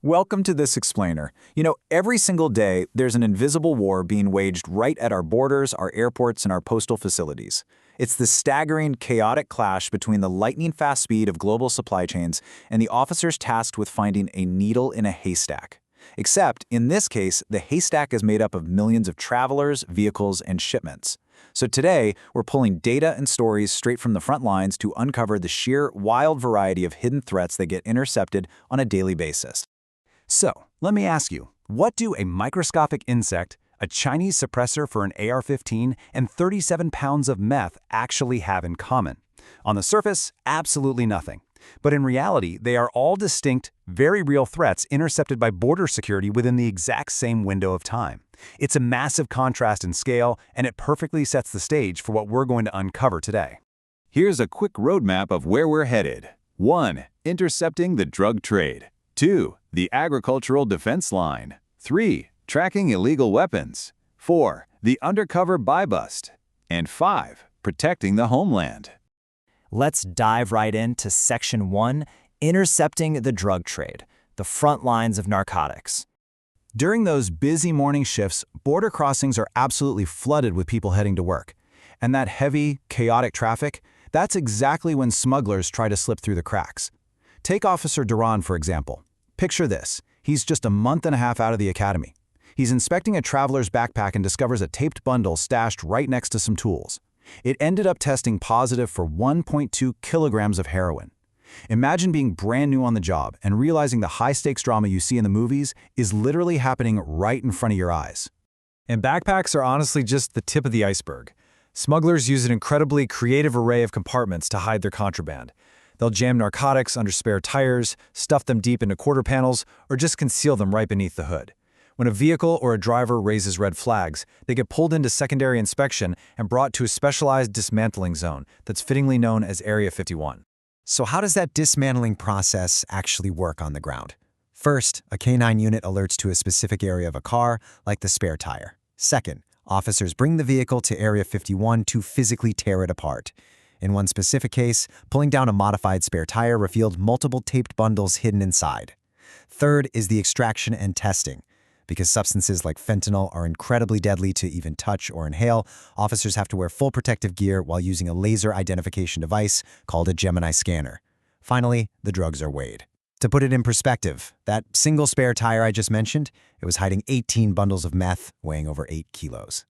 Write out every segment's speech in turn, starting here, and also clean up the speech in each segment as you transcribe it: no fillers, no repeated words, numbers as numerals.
Welcome to This Explainer. Every single day, there's an invisible war being waged right at our borders, our airports, and our postal facilities. It's the staggering, chaotic clash between the lightning-fast speed of global supply chains and the officers tasked with finding a needle in a haystack. Except, in this case, the haystack is made up of millions of travelers, vehicles, and shipments. So today, we're pulling data and stories straight from the front lines to uncover the sheer, wild variety of hidden threats that get intercepted on a daily basis. So, let me ask you, what do a microscopic insect, a Chinese suppressor for an AR-15, and 37 pounds of meth actually have in common? On the surface, absolutely nothing. But in reality, they are all distinct, very real threats intercepted by border security within the exact same window of time. It's a massive contrast in scale, and it perfectly sets the stage for what we're going to uncover today. Here's a quick roadmap of where we're headed. 1. Intercepting the drug trade. 2. The agricultural defense line. 3. Tracking illegal weapons. 4. The undercover buy-bust. And 5. Protecting the homeland. Let's dive right into Section 1, Intercepting the Drug Trade, the front lines of narcotics. During those busy morning shifts, border crossings are absolutely flooded with people heading to work. And that heavy, chaotic traffic, that's exactly when smugglers try to slip through the cracks. Take Officer Duran, for example. Picture this. He's just a month and a half out of the academy. He's inspecting a traveler's backpack and discovers a taped bundle stashed right next to some tools. It ended up testing positive for 1.2 kilograms of heroin. Imagine being brand new on the job and realizing the high-stakes drama you see in the movies is literally happening right in front of your eyes. And backpacks are honestly just the tip of the iceberg. Smugglers use an incredibly creative array of compartments to hide their contraband. They'll jam narcotics under spare tires, stuff them deep into quarter panels, or just conceal them right beneath the hood. When a vehicle or a driver raises red flags, they get pulled into secondary inspection and brought to a specialized dismantling zone that's fittingly known as Area 51. So how does that dismantling process actually work on the ground? First, a K9 unit alerts to a specific area of a car, like the spare tire. Second, officers bring the vehicle to Area 51 to physically tear it apart. In one specific case, pulling down a modified spare tire revealed multiple taped bundles hidden inside. Third is the extraction and testing. Because substances like fentanyl are incredibly deadly to even touch or inhale, officers have to wear full protective gear while using a laser identification device called a Gemini scanner. Finally, the drugs are weighed. To put it in perspective, that single spare tire I just mentioned, it was hiding 18 bundles of meth weighing over 8 kilos.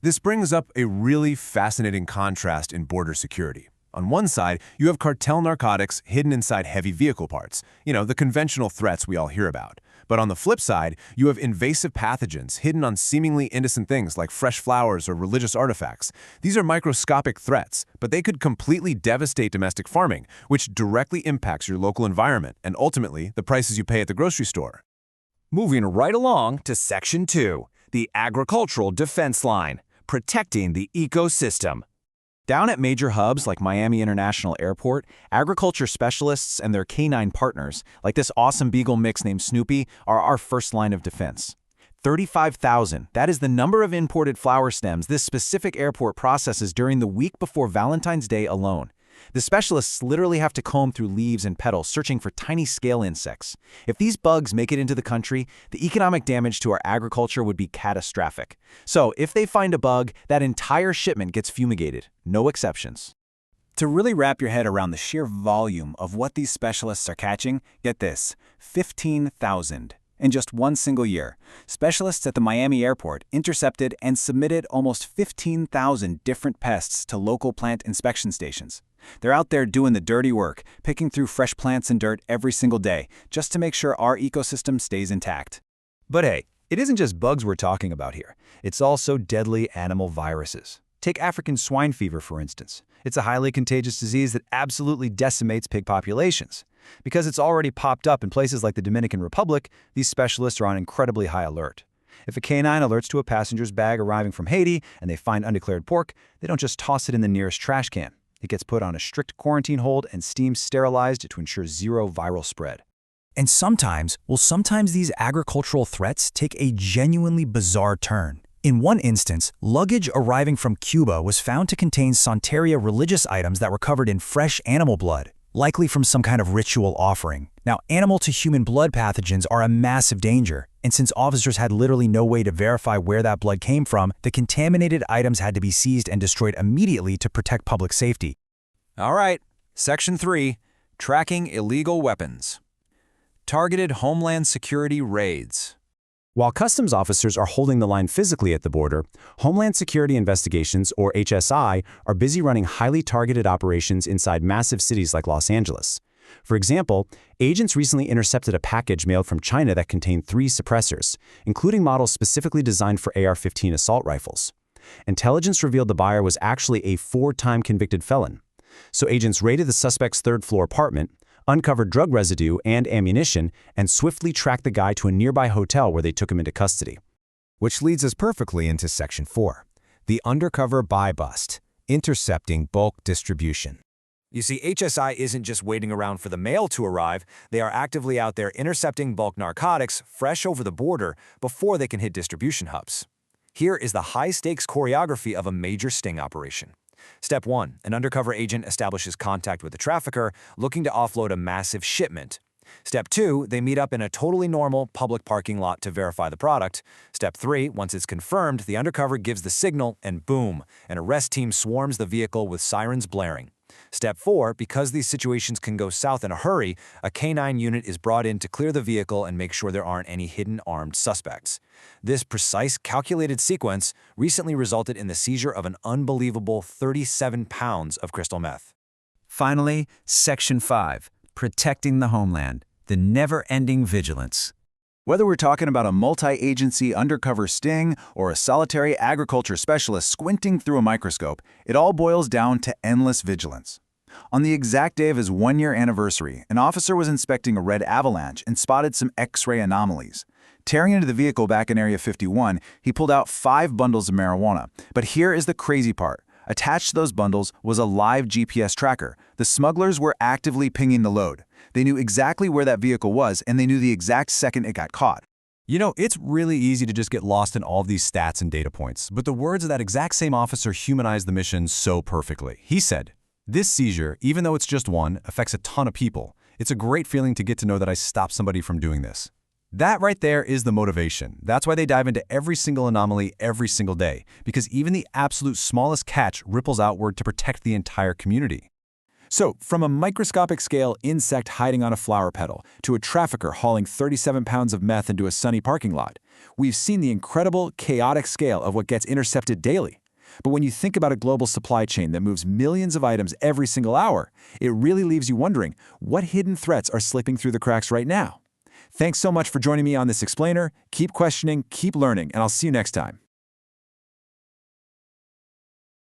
This brings up a really fascinating contrast in border security. On one side, you have cartel narcotics hidden inside heavy vehicle parts, the conventional threats we all hear about. But on the flip side, you have invasive pathogens hidden on seemingly innocent things like fresh flowers or religious artifacts. These are microscopic threats, but they could completely devastate domestic farming, which directly impacts your local environment and ultimately the prices you pay at the grocery store. Moving right along to Section 2, the agricultural defense line, protecting the ecosystem. Down at major hubs like Miami International Airport, agriculture specialists and their canine partners, like this awesome beagle mix named Snoopy, are our first line of defense. 35,000, that is the number of imported flower stems this specific airport processes during the week before Valentine's Day alone. The specialists literally have to comb through leaves and petals searching for tiny scale insects. If these bugs make it into the country, the economic damage to our agriculture would be catastrophic. So if they find a bug, that entire shipment gets fumigated. No exceptions. To really wrap your head around the sheer volume of what these specialists are catching, get this, 15,000. In just one single year, specialists at the Miami airport intercepted and submitted almost 15,000 different pests to local plant inspection stations. They're out there doing the dirty work, picking through fresh plants and dirt every single day, just to make sure our ecosystem stays intact. But hey, it isn't just bugs we're talking about here. It's also deadly animal viruses. Take African swine fever, for instance. It's a highly contagious disease that absolutely decimates pig populations. Because it's already popped up in places like the Dominican Republic, these specialists are on incredibly high alert. If a canine alerts to a passenger's bag arriving from Haiti and they find undeclared pork, they don't just toss it in the nearest trash can. It gets put on a strict quarantine hold and steam sterilized to ensure zero viral spread. And sometimes these agricultural threats take a genuinely bizarre turn. In one instance, luggage arriving from Cuba was found to contain Santeria religious items that were covered in fresh animal blood, likely from some kind of ritual offering. Now, animal-to-human blood pathogens are a massive danger, and since officers had literally no way to verify where that blood came from, the contaminated items had to be seized and destroyed immediately to protect public safety. All right, Section 3, Tracking Illegal Weapons. Targeted Homeland Security Raids. While customs officers are holding the line physically at the border, Homeland Security Investigations, or HSI, are busy running highly targeted operations inside massive cities like Los Angeles. For example, agents recently intercepted a package mailed from China that contained 3 suppressors, including models specifically designed for AR-15 assault rifles. Intelligence revealed the buyer was actually a 4-time convicted felon. So agents raided the suspect's 3rd-floor apartment, uncovered drug residue and ammunition, and swiftly tracked the guy to a nearby hotel where they took him into custody. Which leads us perfectly into Section 4, the undercover buy bust, intercepting bulk distribution. You see, HSI isn't just waiting around for the mail to arrive, they are actively out there intercepting bulk narcotics fresh over the border before they can hit distribution hubs. Here is the high-stakes choreography of a major sting operation. Step 1. An undercover agent establishes contact with the trafficker, looking to offload a massive shipment. Step 2. They meet up in a totally normal public parking lot to verify the product. Step 3. Once it's confirmed, the undercover gives the signal, and boom, an arrest team swarms the vehicle with sirens blaring. Step 4. Because these situations can go south in a hurry, a K9 unit is brought in to clear the vehicle and make sure there aren't any hidden armed suspects. This precise, calculated sequence recently resulted in the seizure of an unbelievable 37 pounds of crystal meth. Finally, Section 5, Protecting the Homeland, the never-ending vigilance. Whether we're talking about a multi-agency undercover sting or a solitary agriculture specialist squinting through a microscope, it all boils down to endless vigilance. On the exact day of his 1-year anniversary, an officer was inspecting a red avalanche and spotted some X-ray anomalies. Tearing into the vehicle back in Area 51, he pulled out 5 bundles of marijuana. But here is the crazy part. Attached to those bundles was a live GPS tracker. The smugglers were actively pinging the load. They knew exactly where that vehicle was, and they knew the exact second it got caught. You know, it's really easy to just get lost in all of these stats and data points, but the words of that exact same officer humanized the mission so perfectly. He said, "This seizure, even though it's just one, affects a ton of people. It's a great feeling to get to know that I stopped somebody from doing this." That right there is the motivation. That's why they dive into every single anomaly every single day, because even the absolute smallest catch ripples outward to protect the entire community. So, from a microscopic scale insect hiding on a flower petal to a trafficker hauling 37 pounds of meth into a sunny parking lot, we've seen the incredible, chaotic scale of what gets intercepted daily. But when you think about a global supply chain that moves millions of items every single hour, it really leaves you wondering, what hidden threats are slipping through the cracks right now? Thanks so much for joining me on this explainer. Keep questioning, keep learning, and I'll see you next time.